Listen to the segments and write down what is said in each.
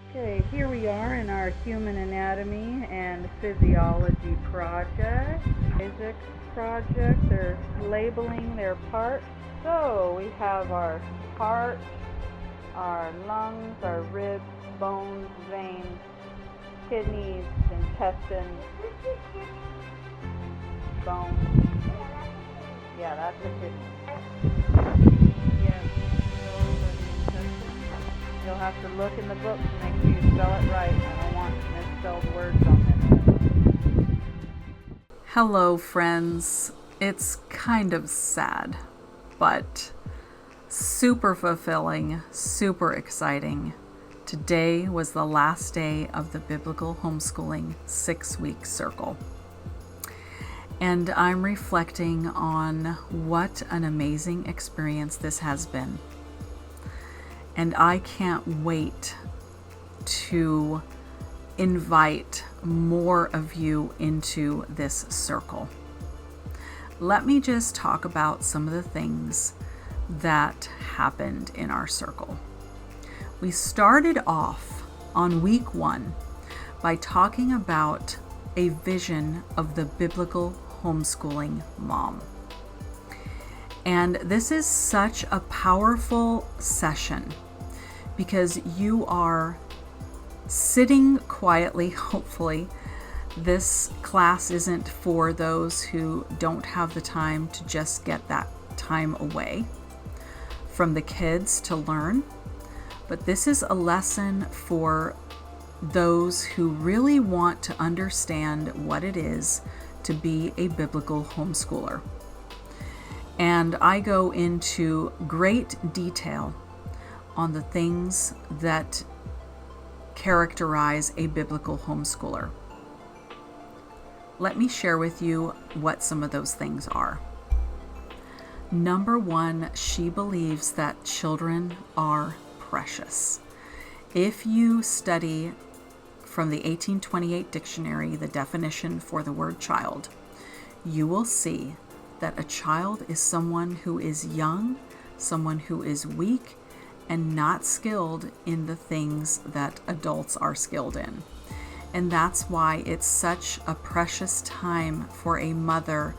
Okay, here we are in our human anatomy and physiology project. Physics project, they're labeling their parts. So we have our heart, our lungs, our ribs, bones, veins, kidneys, intestines, bones. Yeah, that's a kidney. Yes, those are the intestines. You'll have to look in the book to make sure you spell it right. I don't want misspelled words on this. Hello, friends. It's kind of sad, but super fulfilling, super exciting. Today was the last day of the Biblical Homeschooling 6-week circle. And I'm reflecting on what an amazing experience this has been. And I can't wait to invite more of you into this circle. Let me just talk about some of the things that happened in our circle. We started off on week 1 by talking about a vision of the biblical homeschooling mom. And this is such a powerful session because you are sitting quietly, hopefully. This class isn't for those who don't have the time to just get that time away from the kids to learn, but this is a lesson for those who really want to understand what it is to be a biblical homeschooler. And I go into great detail on the things that characterize a biblical homeschooler. Let me share with you what some of those things are. Number 1, she believes that children are precious. If you study from the 1828 dictionary, the definition for the word child, you will see that a child is someone who is young, someone who is weak, and not skilled in the things that adults are skilled in. And that's why it's such a precious time for a mother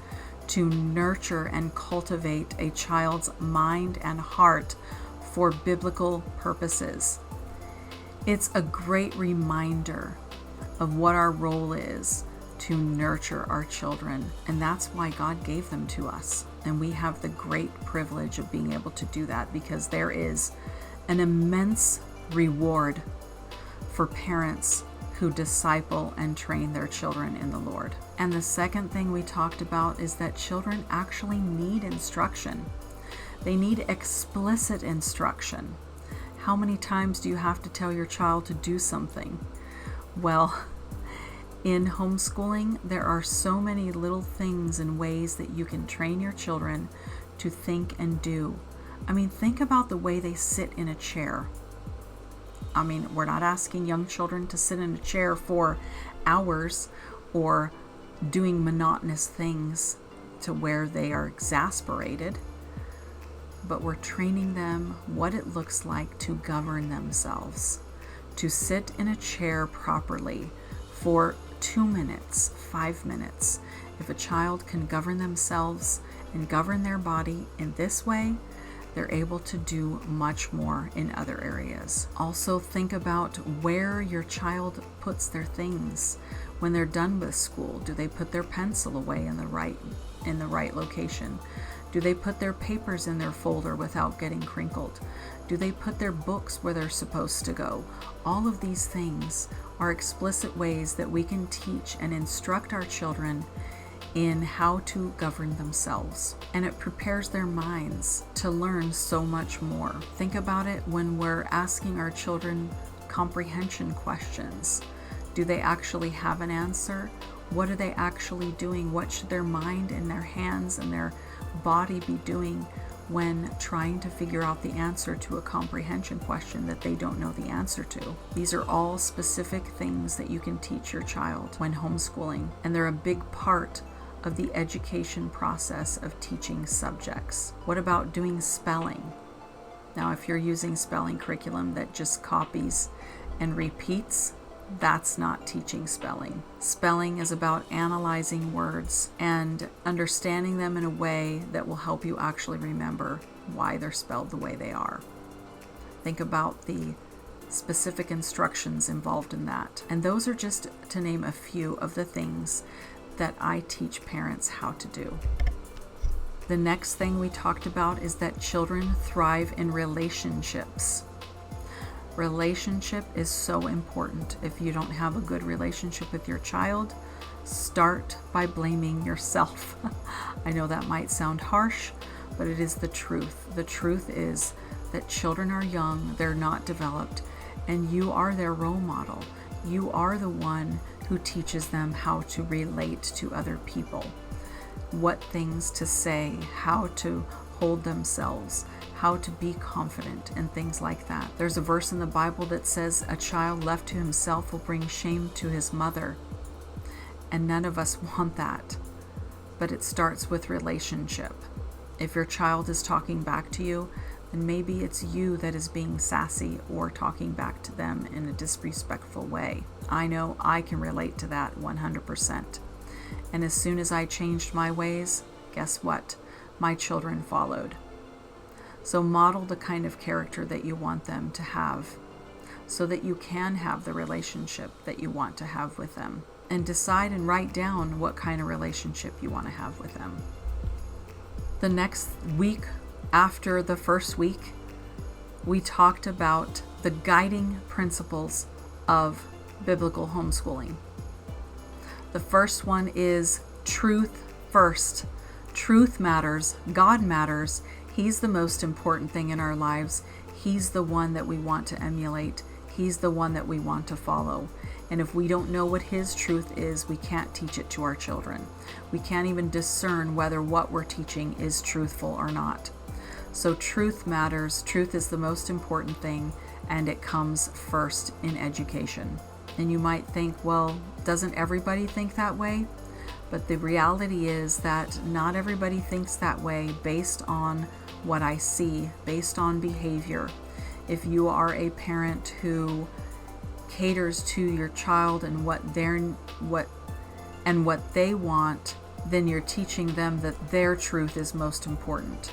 to nurture and cultivate a child's mind and heart for biblical purposes. It's a great reminder of what our role is to nurture our children, and that's why God gave them to us. And we have the great privilege of being able to do that because there is an immense reward for parents who disciple and train their children in the Lord. And the second thing we talked about is that children actually need instruction. They need explicit instruction. How many times do you have to tell your child to do something? Well, in homeschooling, there are so many little things and ways that you can train your children to think and do. I mean, think about the way they sit in a chair. I mean, we're not asking young children to sit in a chair for hours or doing monotonous things to where they are exasperated, but we're training them what it looks like to govern themselves, to sit in a chair properly for 2 minutes, 5 minutes. If a child can govern themselves and govern their body in this way, they're able to do much more in other areas. Also, think about where your child puts their things when they're done with school. Do they put their pencil away in the right location? Do they put their papers in their folder without getting crinkled? Do they put their books where they're supposed to go? All of these things are explicit ways that we can teach and instruct our children in how to govern themselves. And it prepares their minds to learn so much more. Think about it when we're asking our children comprehension questions. Do they actually have an answer? What are they actually doing? What should their mind and their hands and their body be doing when trying to figure out the answer to a comprehension question that they don't know the answer to? These are all specific things that you can teach your child when homeschooling, and they're a big part of the education process of teaching subjects. What about doing spelling? Now, if you're using spelling curriculum that just copies and repeats, that's not teaching spelling. Spelling is about analyzing words and understanding them in a way that will help you actually remember why they're spelled the way they are. Think about the specific instructions involved in that. And those are just to name a few of the things that I teach parents how to do. The next thing we talked about is that children thrive in relationships. Relationship is so important. If you don't have a good relationship with your child, start by blaming yourself. I know that might sound harsh, but it is the truth. The truth is that children are young, they're not developed, and you are their role model. You are the one who teaches them how to relate to other people, what things to say, how to hold themselves, how to be confident, and things like that. There's a verse in the Bible that says, a child left to himself will bring shame to his mother. And none of us want that. But it starts with relationship. If your child is talking back to you, then maybe it's you that is being sassy or talking back to them in a disrespectful way. I know I can relate to that 100%. And as soon as I changed my ways, guess what? My children followed. So model the kind of character that you want them to have so that you can have the relationship that you want to have with them. And decide and write down what kind of relationship you want to have with them. The next week, after the first week, we talked about the guiding principles of biblical homeschooling. The first one is truth first. Truth matters. God matters. He's the most important thing in our lives. He's the one that we want to emulate. He's the one that we want to follow. And if we don't know what His truth is, we can't teach it to our children. We can't even discern whether what we're teaching is truthful or not. So truth matters. Truth is the most important thing, and it comes first in education. And you might think, well, doesn't everybody think that way? But the reality is that not everybody thinks that way based on what I see, based on behavior. If you are a parent who caters to your child and what they want, then you're teaching them that their truth is most important.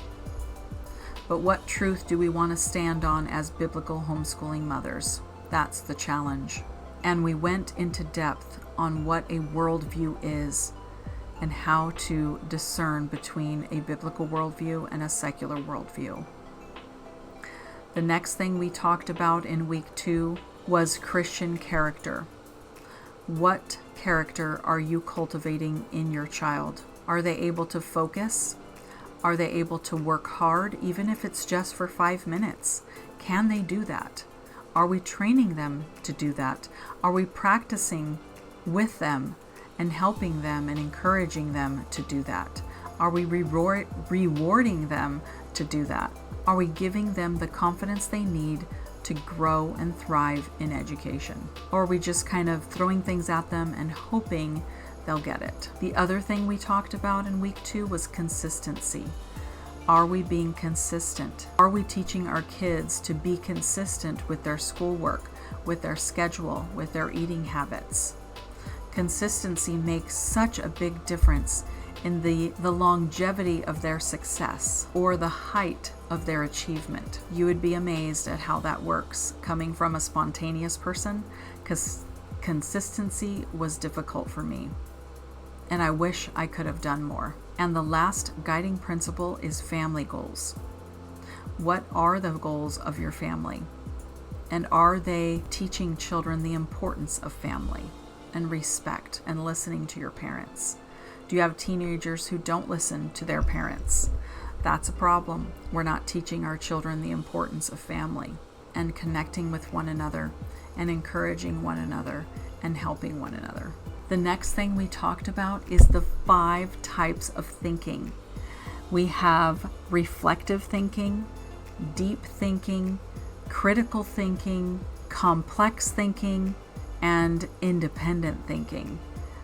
But what truth do we want to stand on as biblical homeschooling mothers? That's the challenge. And we went into depth on what a worldview is and how to discern between a biblical worldview and a secular worldview. The next thing we talked about in week 2 was Christian character. What character are you cultivating in your child? Are they able to focus? Are they able to work hard, even if it's just for 5 minutes? Can they do that? Are we training them to do that? Are we practicing with them and helping them and encouraging them to do that? Are we rewarding them to do that? Are we giving them the confidence they need to grow and thrive in education? Or are we just kind of throwing things at them and hoping they'll get it? The other thing we talked about in week 2 was consistency. Are we being consistent? Are we teaching our kids to be consistent with their schoolwork, with their schedule, with their eating habits? Consistency makes such a big difference in the longevity of their success or the height of their achievement. You would be amazed at how that works coming from a spontaneous person, because consistency was difficult for me. And I wish I could have done more. And the last guiding principle is family goals. What are the goals of your family? And are they teaching children the importance of family and respect and listening to your parents? Do you have teenagers who don't listen to their parents? That's a problem. We're not teaching our children the importance of family and connecting with one another and encouraging one another and helping one another. The next thing we talked about is the 5 types of thinking. We have reflective thinking, deep thinking, critical thinking, complex thinking, and independent thinking.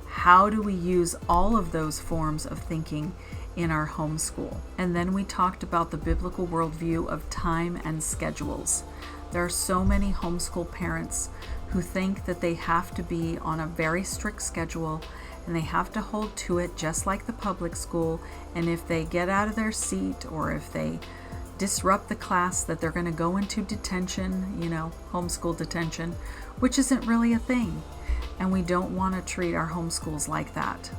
How do we use all of those forms of thinking in our homeschool. And then we talked about the biblical worldview of time and schedules. There are so many homeschool parents who think that they have to be on a very strict schedule and they have to hold to it just like the public school. And if they get out of their seat or if they disrupt the class, that they're going to go into detention, homeschool detention, which isn't really a thing. And we don't want to treat our homeschools like that.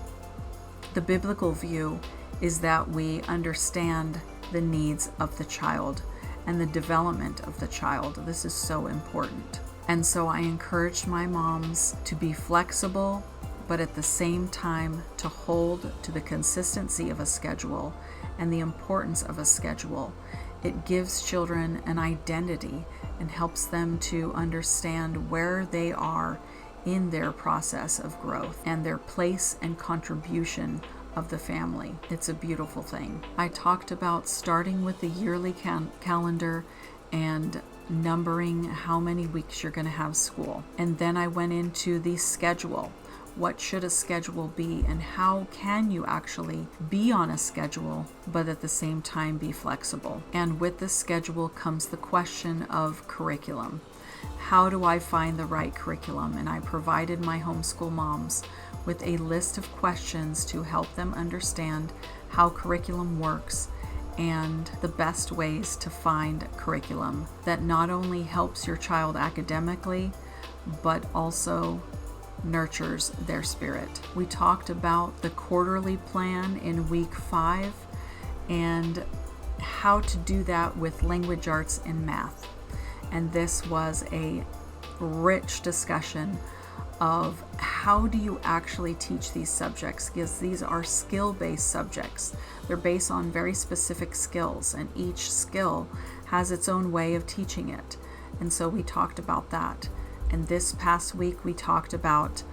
The biblical view is that we understand the needs of the child and the development of the child. This is so important. And so I encouraged my moms to be flexible, but at the same time to hold to the consistency of a schedule and the importance of a schedule. It gives children an identity and helps them to understand where they are in their process of growth and their place and contribution of the family. It's a beautiful thing. I talked about starting with the yearly calendar and numbering how many weeks you're going to have school. And then I went into the schedule. What should a schedule be, and how can you actually be on a schedule but at the same time be flexible? And with the schedule comes the question of curriculum. How do I find the right curriculum? And I provided my homeschool moms with a list of questions to help them understand how curriculum works and the best ways to find curriculum that not only helps your child academically, but also nurtures their spirit. We talked about the quarterly plan in week 5 and how to do that with language arts and math. And this was a rich discussion of how do you actually teach these subjects, because these are skill-based subjects. They're based on very specific skills, and each skill has its own way of teaching it. And so we talked about that. And this past week we talked about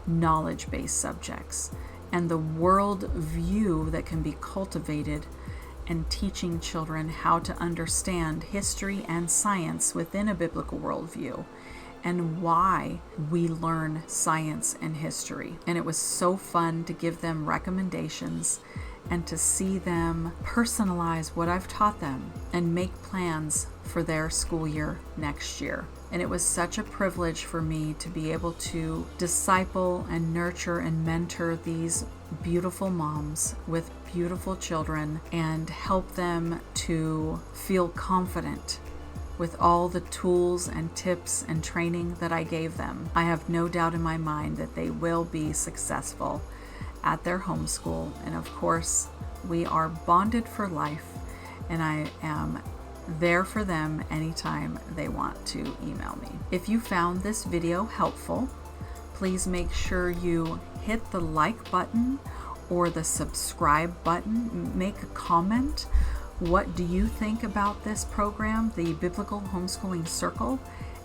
knowledge-based subjects and the world view that can be cultivated and teaching children how to understand history and science within a biblical worldview and why we learn science and history. And it was so fun to give them recommendations and to see them personalize what I've taught them and make plans for their school year next year. And it was such a privilege for me to be able to disciple and nurture and mentor these beautiful moms with beautiful children and help them to feel confident with all the tools and tips and training that I gave them. I have no doubt in my mind that they will be successful at their homeschool. And of course, we are bonded for life, and I am there for them anytime they want to email me. If you found this video helpful, please make sure you hit the like button or the subscribe button. Make a comment. What do you think about this program, the Biblical Homeschooling Circle?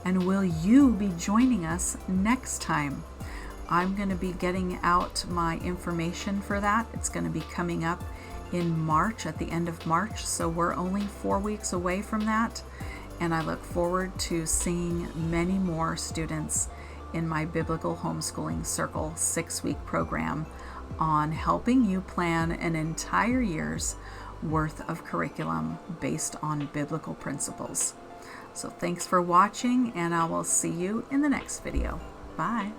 And will you be joining us next time? I'm going to be getting out my information for that. It's going to be coming up in March, at the end of March. So we're only 4 weeks away from that. And I look forward to seeing many more students in my Biblical Homeschooling Circle 6-week program on helping you plan an entire year's worth of curriculum based on biblical principles. So thanks for watching, and I will see you in the next video. Bye.